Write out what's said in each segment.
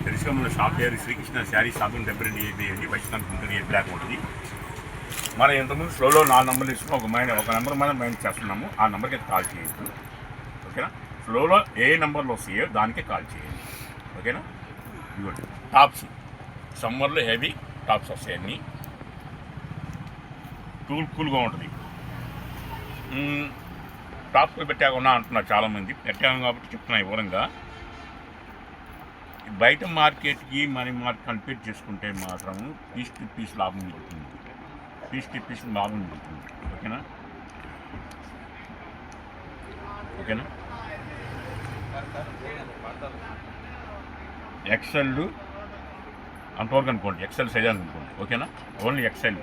తెలుసుగా మన షాప్ పేరు శ్రీకృష్ణ శారీ షాపింగ్ డెబ్బై వైష్ణవ్ ఉంటుంది బ్లాక్ ఉంటుంది. మనం ఇంతకుముందు స్లోలో 4 నెంబర్లు ఇస్తున్నాం. ఒక నెంబర్ మనం మైండ్ చేస్తున్నాము. ఆ నెంబర్కి కాల్ చేయొచ్చు. ఓకేనా? స్లోలో ఏ నెంబర్లు వస్తాయో దానికే కాల్ చేయండి. ఓకేనా? ఇవ్వండి టాప్స్ సమ్మర్లో హెవీ టాప్స్ వస్తాయి. అన్నీ కూల్గా ఉంటుంది. టాప్స్ పెట్టాకున్నా అంటున్నారు చాలామంది. పెట్టాము కాబట్టి చెప్తున్నాను వివరంగా. బయట మార్కెట్కి మన మార్కెట్ కంపేర్ చేసుకుంటే మాత్రం పీస్ టు పీస్ లాభం మిగులుతుంది. లాభం మిగులుతుంది. ఓకేనా? ఎక్సెల్ అంతవరకు అనుకోండి. ఎక్సెల్ సైజ్ అనుకోండి. ఓకేనా? ఓన్లీ ఎక్సెల్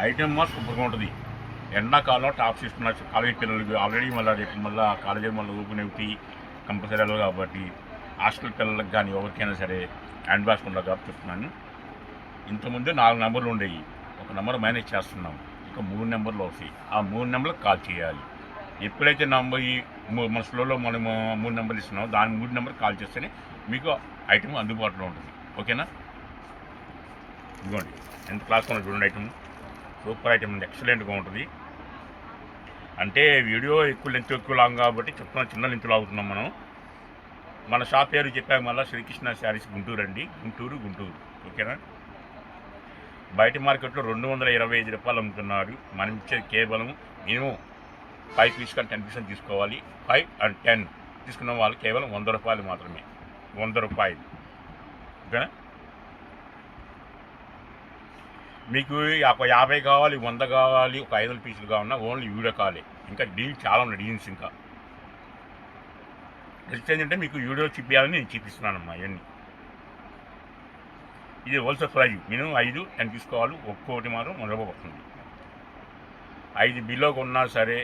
ఐటమ్ సూపర్గా ఉంటుంది. ఎండాకాలం టాప్స్ ఇస్తున్నారు కాలేజీ పిల్లలు. ఆల్రెడీ మళ్ళీ కాలేజీ ఊపునేవి కంపల్సరీ కాబట్టి హాస్టల్ పిల్లలకు కానీ ఎవరికైనా సరే హ్యాండ్ బ్యాగ్స్ ఉండదు కాబట్టి చెప్తున్నాను. ఇంతకుముందు 4 నెంబర్లు ఉండేవి. ఒక నెంబర్ మేనేజ్ చేస్తున్నాం. ఇక 3 నెంబర్లు వస్తాయి. ఆ 3 నెంబర్లకు కాల్ చేయాలి. ఎప్పుడైతే మన స్లోలో మనం 3 నెంబర్లు ఇస్తున్నామో దాని 3 నెంబర్కి కాల్ చేస్తేనే మీకు ఐటమ్ అందుబాటులో ఉంటుంది. ఓకేనా? ఇదిగోండి ఎంత క్లాస్గా ఉంది చూడండి. ఐటమ్ సూపర్ ఐటమ్ ఉంది. ఎక్సలెంట్గా ఉంటుంది. అంటే వీడియో ఎక్కువ లాంగ్ కాబట్టి చెప్తున్నాం. చిన్న లెంత్ లాగుతున్నాం మనం. మన షాప్ పేరు చెప్పాక మళ్ళీ శ్రీకృష్ణ శారీస్ గుంటూరు అండి. గుంటూరు. ఓకేనా? బయట మార్కెట్లో 225 రూపాయలు అమ్ముతున్నారు. మనం ఇచ్చేది కేవలం మినిమం 5 పీస్ కానీ 10 పీస్ తీసుకోవాలి. 5 and 10 తీసుకున్న వాళ్ళు కేవలం 100 రూపాయలు మాత్రమే. 100 రూపాయలు. ఓకేనా? మీకు 50 కావాలి, 100 కావాలి, ఒక 500 పీసులు కావాలన్నా ఓన్లీ వీడియో కాలే. ఇంకా డీల్ చాలా ఉన్నాయి. డీల్స్ ఇంకా ఎక్స్చేంజ్ అంటే మీకు వీడియో చూపించాలని నేను చూపిస్తున్నానమ్మా. ఇవన్నీ ఇది హోల్సేల్ ప్రైజ్. మినిమం 5, 10 తీసుకోవాలి. ఒక్కొక్కటి మాత్రం 100 రూపాయలు వస్తుంది. 5 బిలో కొన్నా సరే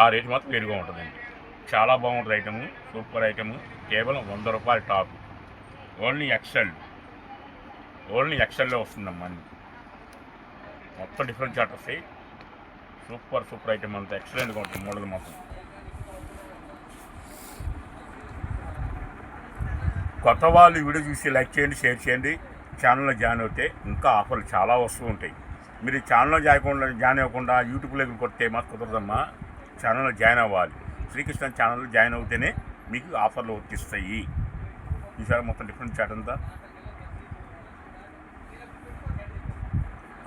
ఆ రేటు మాత్రం వేరుగా ఉంటుందండి. చాలా బాగుంటుంది ఐటము. Super item. కేవలం 100 రూపాయల టాప్. ఓన్లీ ఎక్సెల్లో వస్తుందమ్మా. మొత్తం డిఫరెంట్ చార్ట్ వస్తాయి. సూపర్ ఐటమ్ అంతా ఎక్సలెంట్గా ఉంటుంది. మోడల్ మొత్తం కొత్త వాళ్ళు వీడియో చూసి లైక్ చేయండి, షేర్ చేయండి. ఛానల్లో జాయిన్ అవుతే ఇంకా ఆఫర్లు చాలా వస్తూ ఉంటాయి. మీరు ఛానల్లో జాయిన్ అవ్వకుండా యూట్యూబ్లో కొడితే మాకు కుదరదమ్మా. ఛానల్లో జాయిన్ అవ్వాలి. శ్రీకృష్ణ ఛానల్లో జాయిన్ అవుతేనే మీకు ఆఫర్లు వర్తిస్తాయి. ఈసారి మొత్తం డిఫరెంట్ చాట్ అంతా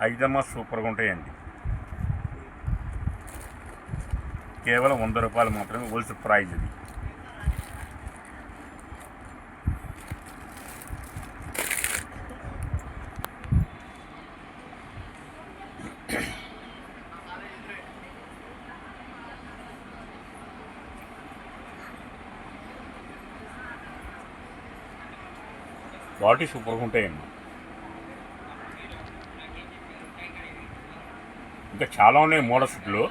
ఐటమ్స్ సూపర్గా ఉంటాయండి. కేవలం 100 రూపాయలు మాత్రమే హోల్సేల్ ప్రైజ్ ఇది. క్వాలిటీ సూపర్గా ఉంటాయండి. ఇంకా చాలా ఉన్నాయి మోడల్స్లో.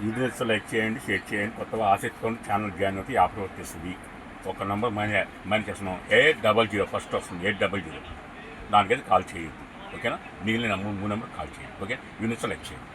వీడియోస్ లైక్ చేయండి, షేర్ చేయండి. కొత్తగా ఆసక్తితో ఛానల్ జాయిన్ అవుతే ఆఫర్ వచ్చేస్తుంది. ఒక నెంబర్ మనీ చేస్తున్నాం. 800 ఫస్ట్ వస్తుంది. 800 దానికైతే కాల్ చేయొద్దు. ఓకేనా? మిగిలిన 3 నెంబర్ కాల్ చేయండి. ఓకే? వీడియోస్ లైక్ చేయండి.